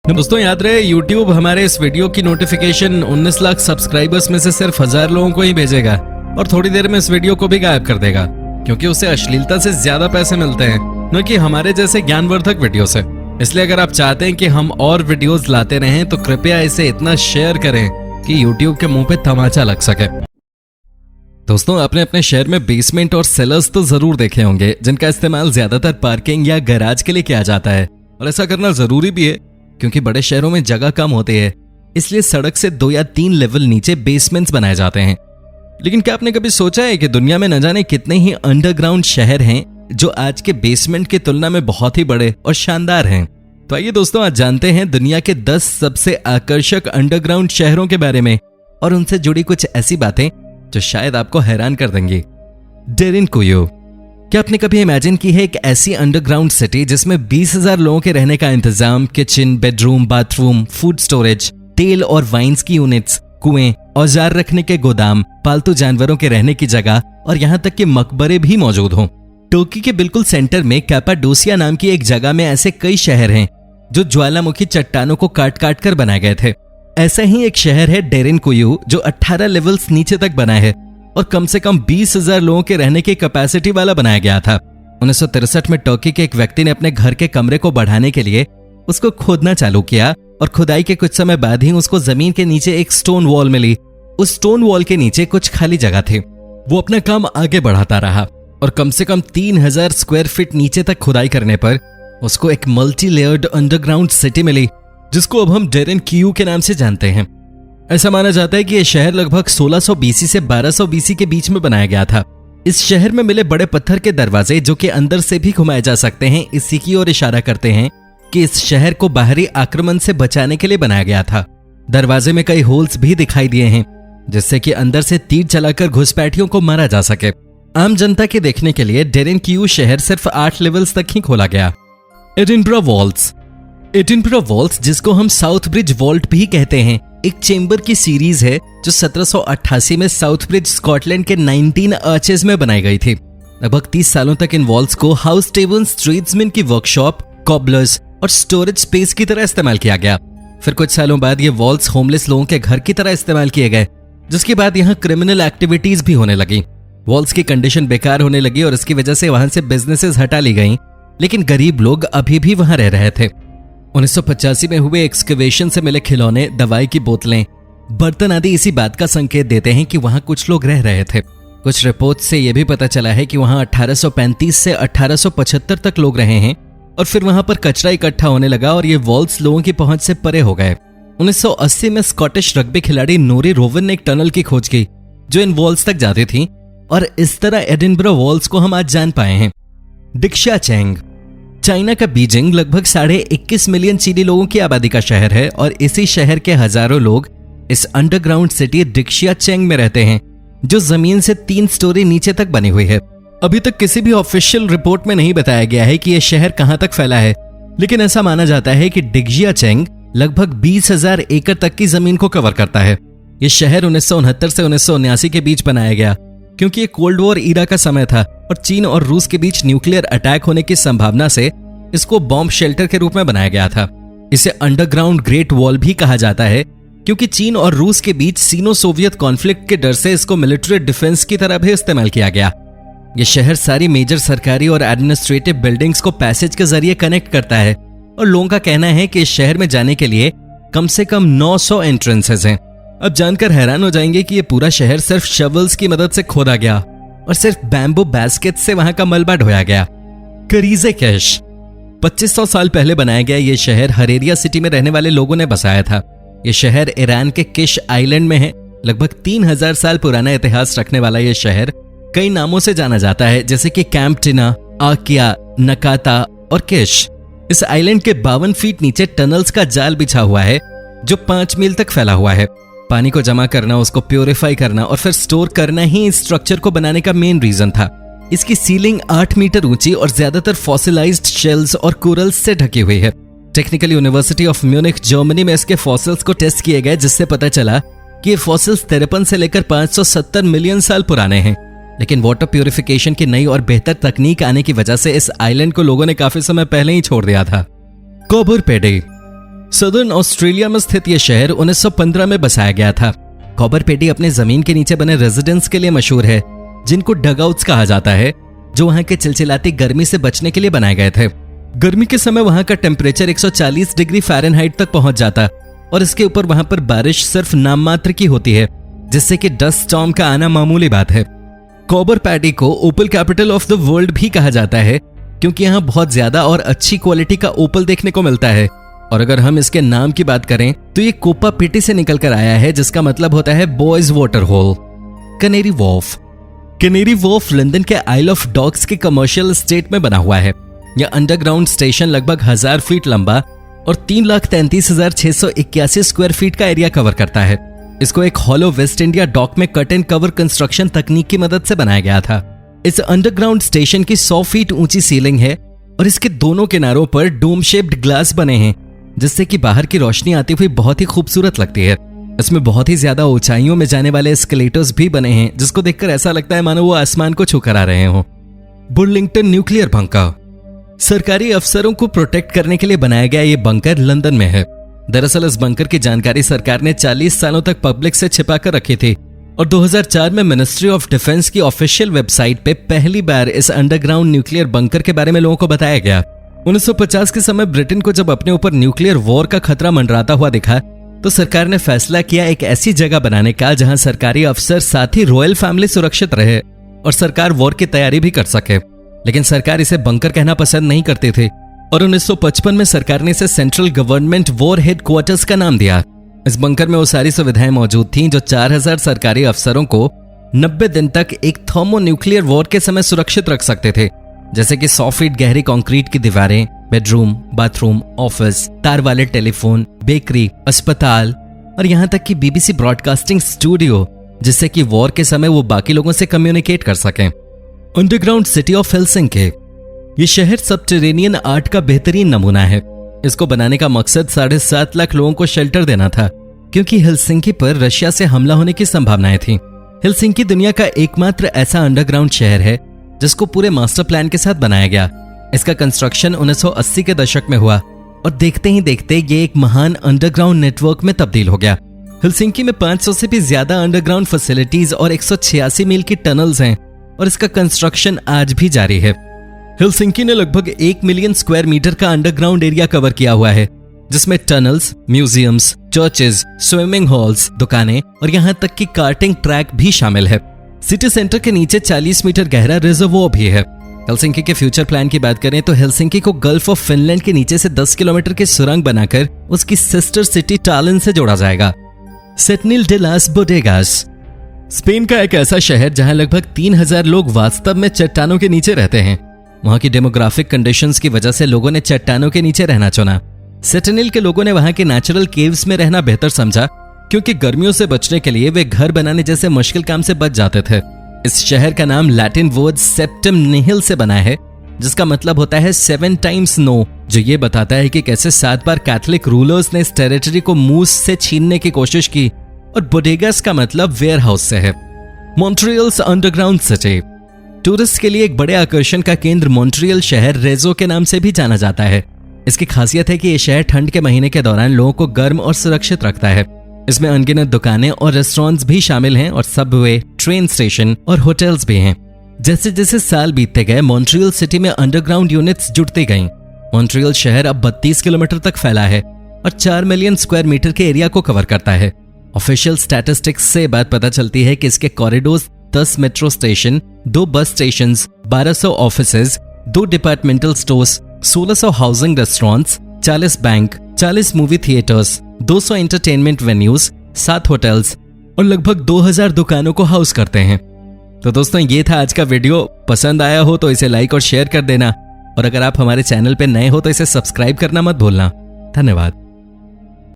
दोस्तों याद रहे YouTube हमारे इस वीडियो की नोटिफिकेशन 19 लाख सब्सक्राइबर्स में से सिर्फ 1000 लोगों को ही भेजेगा और थोड़ी देर में इस वीडियो को भी गायब कर देगा, क्योंकि उसे अश्लीलता से ज्यादा पैसे मिलते हैं न कि हमारे जैसे ज्ञानवर्धक वीडियो से। इसलिए अगर आप चाहते हैं कि हम और वीडियोस लाते रहें तो कृपया इसे इतना शेयर करें कि YouTube के मुंह पे तमाचा लग सके। दोस्तों, आपने अपने शहर में बेसमेंट और सेलर्स तो जरूर देखे होंगे, जिनका इस्तेमाल ज्यादातर पार्किंग या गैराज के लिए किया जाता है। और ऐसा करना जरूरी भी है क्योंकि बड़े शहरों में जगह कम होती है, इसलिए सड़क से 2 या 3 लेवल नीचे बेसमेंट्स बनाए जाते हैं। लेकिन क्या आपने कभी सोचा है कि दुनिया में न जाने कितने ही अंडरग्राउंड शहर हैं जो आज के बेसमेंट की तुलना में बहुत ही बड़े और शानदार हैं। तो आइए दोस्तों, आज जानते हैं दुनिया के 10 सबसे आकर्षक अंडरग्राउंड शहरों के बारे में और उनसे जुड़ी कुछ ऐसी बातें जो शायद आपको हैरान कर देंगी। डेरिनकुयू। क्या आपने कभी इमेजिन की है एक ऐसी अंडरग्राउंड सिटी जिसमें 20,000 लोगों के रहने का इंतजाम, kitchen, bedroom, bathroom, food storage, तेल और वाइन्स की यूनिट्स, कुएं, औजार रखने के गोदाम, पालतू जानवरों के रहने की जगह और यहाँ तक कि मकबरे भी मौजूद हों। टर्की के बिल्कुल सेंटर में कैपाडोसिया नाम की एक जगह में ऐसे कई शहर हैं जो ज्वालामुखी चट्टानों को काट काट कर बनाए गए थे। ऐसा ही एक शहर है डेरिनकुयू जो 18 लेवल्स नीचे तक बना है और कम से कम 20,000 लोगों के रहने की कैपेसिटी वाला बनाया गया था। 1963 में टर्की के एक व्यक्ति ने अपने घर के कमरे को बढ़ाने के लिए उसको खोदना चालू किया और खुदाई के कुछ समय बाद ही उसको जमीन के नीचे एक स्टोन वॉल मिली। उस स्टोन वॉल के नीचे कुछ खाली जगह थी। वो अपना काम आगे बढ़ाता रहा और कम से कम 3000 स्क्वायर फीट नीचे तक खुदाई करने पर उसको एक मल्टी लेयर्ड अंडरग्राउंड सिटी मिली, जिसको अब हम डेरिनकुयू के नाम से जानते हैं। ऐसा माना जाता है कि यह शहर लगभग 1600 बीसी से 1200 बीसी के बीच में बनाया गया था। इस शहर में मिले बड़े पत्थर के दरवाजे, जो कि अंदर से भी घुमाए जा सकते हैं, इसी की ओर इशारा करते हैं कि इस शहर को बाहरी आक्रमण से बचाने के लिए बनाया गया था। दरवाजे में कई होल्स भी दिखाई दिए हैं, जिससे कि अंदर से तीर चलाकर घुसपैठियों को मारा जा सके। आम जनता के देखने के लिए डेरिनकुयू शहर सिर्फ 8 लेवल्स तक ही खोला गया। Edinburgh walls. एडिनबरा वॉल्स, जिसको हम साउथ ब्रिज वॉल्ट भी कहते हैं, एक चेंबर की सीरीज है जो 1788 में साउथ ब्रिज, स्कॉटलैंड के 19 आर्चेस में बनाई गई थी। लगभग 30 सालों तक इन वॉल्स को हाउस टेबल्स, ट्रेड्समैन की वर्कशॉप, कॉबलर्स और स्टोरेज स्पेस की तरह इस्तेमाल किया गया। फिर कुछ सालों बाद ये वॉल्स होमलेस लोगों के घर की तरह इस्तेमाल किए गए, जिसके बाद यहाँ क्रिमिनल एक्टिविटीज भी होने लगी। वॉल्स की कंडीशन बेकार होने लगी और इसकी वजह से वहां से बिजनेसेस हटा ली गई, लेकिन गरीब लोग अभी भी वहां रह रहे थे। 1985 में हुए एक्सकवेशन से मिले खिलौने, दवाई की बोतलें, बर्तन आदि इसी बात का संकेत देते हैं कि वहां कुछ लोग रह रहे थे। कुछ रिपोर्ट से यह भी पता चला है कि वहां 1835 से 1875 तक लोग रहे हैं और फिर वहां पर कचरा इकट्ठा होने लगा और ये वॉल्स लोगों की पहुंच से परे हो गए। 1980 में स्कॉटिश रग्बी खिलाड़ी नोरी रोवन ने एक टनल की खोज की जो इन वॉल्स तक जाती थी और इस तरह एडिनबरा वॉल्स को हम आज जान पाए हैं। डिक्शियाचेंग। चाइना का बीजिंग लगभग 21.5 मिलियन चीनी लोगों की आबादी का शहर है और इसी शहर के हजारों लोग इस अंडरग्राउंड सिटी डिक्शियाचेंग में रहते हैं, जो जमीन से 3 स्टोरी नीचे तक बनी हुई है। अभी तक किसी भी ऑफिशियल रिपोर्ट में नहीं बताया गया है कि यह शहर कहां तक फैला है, लेकिन ऐसा माना जाता है कि डिक्शियाचेंग लगभग 20,000 एकड़ तक की जमीन को कवर करता है। यह शहर 1969 से 1979 के बीच बनाया गया, क्योंकि ये कोल्ड वॉर ईरा का समय था और चीन और रूस के बीच न्यूक्लियर अटैक होने की संभावना से इसको बॉम्ब शेल्टर के रूप में बनाया गया था। इसे अंडरग्राउंड ग्रेट वॉल भी कहा जाता है, क्योंकि चीन और रूस के बीच सीनो सोवियत कॉन्फ्लिक्ट के डर से इसको मिलिट्री डिफेंस की तरह भी इस्तेमाल किया गया। यह शहर सारी मेजर सरकारी और एडमिनिस्ट्रेटिव बिल्डिंग्स को पैसेज के जरिए कनेक्ट करता है और लोगों का कहना है कि इस शहर में जाने के लिए कम से कम 900 एंट्रेंसेस हैं। अब जानकर हैरान हो जाएंगे कि यह पूरा शहर सिर्फ शवल्स की मदद से खोदा गया और सिर्फ बैम्बू बास्केट से वहां का मलबा ढोया गया। करीज़े-केश। 2500 साल पहले बनाया गया यह शहर हरेरिया सिटी में रहने वाले लोगों ने बसाया था। यह शहर ईरान के किश आइलैंड में है। लगभग 3000 साल पुराना इतिहास रखने वाला यह शहर कई नामों से जाना जाता है, जैसे कि कैंप टिना, आकिया, नकाता और किश। इस आइलैंड के 52 फीट नीचे टनल्स का जाल बिछा हुआ है जो 5 मील तक फैला हुआ है। पानी को जमा करना, उसको प्योरीफाई करना और फिर स्टोर करना ही इस स्ट्रक्चर को बनाने का मेन रीजन था। इसकी सीलिंग 8 मीटर ऊंची और ज्यादातर फॉसिलाइज्ड शेल्स और कोरल्स से ढकी हुई है। Technical university of Munich, Germany में इसके फॉसिल्स को टेस्ट किए गए, जिससे पता चला कि ये फॉसिल्स 53 से लेकर 570 मिलियन साल पुराने हैं। लेकिन वाटर प्यूरिफिकेशन की नई और बेहतर तकनीक आने की वजह से इस आइलैंड को लोगों ने काफी समय पहले ही छोड़ दिया था। कोबुर पेडे। सदर्न ऑस्ट्रेलिया में स्थित यह शहर 1915 में बसाया गया था। कॉपर पेटी अपने जमीन के नीचे बने रेजिडेंस के लिए मशहूर है, जिनको डगआउट्स कहा जाता है, जो वहां के चिलचिलाती गर्मी से बचने के लिए बनाए गए थे। गर्मी के समय वहां का टेम्परेचर 140 डिग्री फ़ारेनहाइट तक पहुंच जाता और इसके ऊपर वहां पर बारिश सिर्फ नाम मात्र की होती है, जिससे कि डस्ट स्टॉर्म का आना मामूली बात है। कॉपर पैटी को ओपल कैपिटल ऑफ द वर्ल्ड भी कहा जाता है, क्योंकि यहाँ बहुत ज्यादा और अच्छी क्वालिटी का ओपल देखने को मिलता है। और अगर हम इसके नाम की बात करें तो ये कोपा पेटी से निकल कर आया है, जिसका मतलब होता है boys water hole. Canary Wharf. Canary Wharf London के आइल ऑफ डॉग्स के कमर्शियल एस्टेट में बना हुआ है। यह अंडरग्राउंड स्टेशन लगभग 1000 फीट लंबा और 3,33,681 स्क्वायर फीट का एरिया कवर करता है। इसको एक हॉलो वेस्ट इंडिया डॉक में कट एंड कवर कंस्ट्रक्शन तकनीक की मदद से बनाया गया था। इस अंडरग्राउंड स्टेशन की 100 फीट ऊंची सीलिंग है और इसके दोनों किनारों पर डोम शेप्ड ग्लास बने हैं, जिससे कि बाहर की रोशनी आती हुई बहुत ही खूबसूरत लगती है। इसमें बहुत ही ज्यादा ऊंचाइयों में जाने वाले एस्केलेटर्स भी बने हैं, जिसको देखकर ऐसा लगता है मानो वो आसमान को छूकर आ रहे हों। बुर्लिंगटन न्यूक्लियर बंकर। सरकारी अफसरों को प्रोटेक्ट करने के लिए बनाया गया ये बंकर लंदन में है। दरअसल इस बंकर की जानकारी सरकार ने 40 सालों तक पब्लिक से छिपा कर रखी थी और 2004 में मिनिस्ट्री ऑफ डिफेंस की ऑफिशियल वेबसाइट पे पहली बार इस अंडरग्राउंड न्यूक्लियर बंकर के बारे में लोगों को बताया गया। 1950 के समय ब्रिटेन को जब अपने ऊपर न्यूक्लियर वॉर का खतरा मंडराता हुआ दिखा तो सरकार ने फैसला किया एक ऐसी जगह बनाने का जहां सरकारी अफसर साथ ही रॉयल फैमिली सुरक्षित रहे और सरकार वॉर की तैयारी भी कर सके। लेकिन सरकार इसे बंकर कहना पसंद नहीं करती थी और 1955 में सरकार ने इसे सेंट्रल गवर्नमेंट वॉर हेडक्वार्टर्स का नाम दिया। इस बंकर में वो सारी सुविधाएं मौजूद थीं जो 4000 सरकारी अफसरों को 90 दिन तक एक थर्मोन्यूक्लियर वॉर के समय सुरक्षित रख सकते थे, जैसे कि 100 फीट गहरी कंक्रीट की दीवारें, बेडरूम, बाथरूम, ऑफिस, तार वाले टेलीफोन, बेकरी, अस्पताल और यहाँ तक कि बीबीसी ब्रॉडकास्टिंग स्टूडियो, जिससे कि वॉर के समय वो बाकी लोगों से कम्युनिकेट कर सकें। Underground city of Helsinki. ये शहर सबटेरेनियन आर्ट का बेहतरीन नमूना है। इसको बनाने का मकसद 7.5 लाख लोगों को शेल्टर देना था, क्योंकि हेलसिंकी पर रशिया से हमला होने की संभावनाएं थीं। हेलसिंकी दुनिया का एकमात्र ऐसा अंडरग्राउंड शहर है जिसको पूरे मास्टर प्लान के साथ बनाया गया। इसका कंस्ट्रक्शन 1980 के दशक में हुआ और देखते ही देखते ये एक महान अंडरग्राउंड नेटवर्क में तब्दील हो गया। हेलसिंकी में 500 से भी ज्यादा अंडरग्राउंड फैसिलिटीज और 186 मील की टनल्स हैं और इसका कंस्ट्रक्शन आज भी जारी है। हेलसिंकी ने लगभग 1 मिलियन स्क्वायर मीटर का अंडरग्राउंड एरिया कवर किया हुआ है, जिसमें tunnels, museums, churches, swimming halls, दुकानें और यहाँ तक कि कार्टिंग ट्रैक भी शामिल है। सिटी सेंटर के नीचे 40 मीटर गहरा रिजर्वोयर भी है। हेलसिंकी के फ्यूचर प्लान की बात करें तो हेलसिंकी को गल्फ ऑफ फिनलैंड के नीचे से 10 किलोमीटर की सुरंग बनाकर उसकी सिस्टर सिटी टालिन से जोड़ा जाएगा। सेटनिल डे लास बोडेगास। स्पेन का एक ऐसा शहर जहां लगभग 3000 लोग वास्तव में चट्टानों के नीचे रहते हैं। वहां की डेमोग्राफिक कंडीशंस की वजह से लोगों ने चट्टानों के नीचे रहना चुना। सेटनिल के लोगों ने वहां के नेचुरल केव्स में रहना बेहतर समझा, क्योंकि गर्मियों से बचने के लिए वे घर बनाने जैसे मुश्किल काम से बच जाते थे। इस शहर का नाम लैटिन वर्ड सेप्टम निहिल से बना है, जिसका मतलब होता है 7 टाइम्स नो, जो ये बताता है कि कैसे 7 बार कैथोलिक रूलर्स ने इस टेरिटरी को मूस से छीनने की कोशिश की। और बोडेगास का मतलब वेयर हाउस से है। मॉन्ट्रियल्स अंडरग्राउंड सिटी। टूरिस्ट के लिए एक बड़े आकर्षण का केंद्र मॉन्ट्रियल शहर रेजो के नाम से भी जाना जाता है। इसकी खासियत है कि यह शहर ठंड के महीने के दौरान लोगों को गर्म और सुरक्षित रखता है। इसमें अनगिनत दुकानें और रेस्टोरेंट्स भी शामिल हैं और सबवे, ट्रेन स्टेशन और होटल्स भी हैं। जैसे जैसे साल बीतते गए मॉन्ट्रियल सिटी में अंडरग्राउंड यूनिट्स जुड़ती गईं। मॉन्ट्रियल शहर अब 32 किलोमीटर तक फैला है और 4 मिलियन स्क्वायर मीटर के एरिया को कवर करता है। ऑफिशियल स्टैटिस्टिक्स से बात पता चलती है कि इसके कॉरिडोर्स 10 मेट्रो स्टेशन, 2 बस stations, 1200 offices, 2 departmental stores, 1600 housing restaurants, 40 bank, 40 movie theatres, 200 entertainment venues, 7 hotels और लगभग 2000 दुकानों को हाउस करते हैं। तो दोस्तों, ये था आज का वीडियो। पसंद आया हो तो इसे लाइक और शेयर कर देना और अगर आप हमारे चैनल पे नए हो तो इसे सब्सक्राइब करना मत भूलना। धन्यवाद।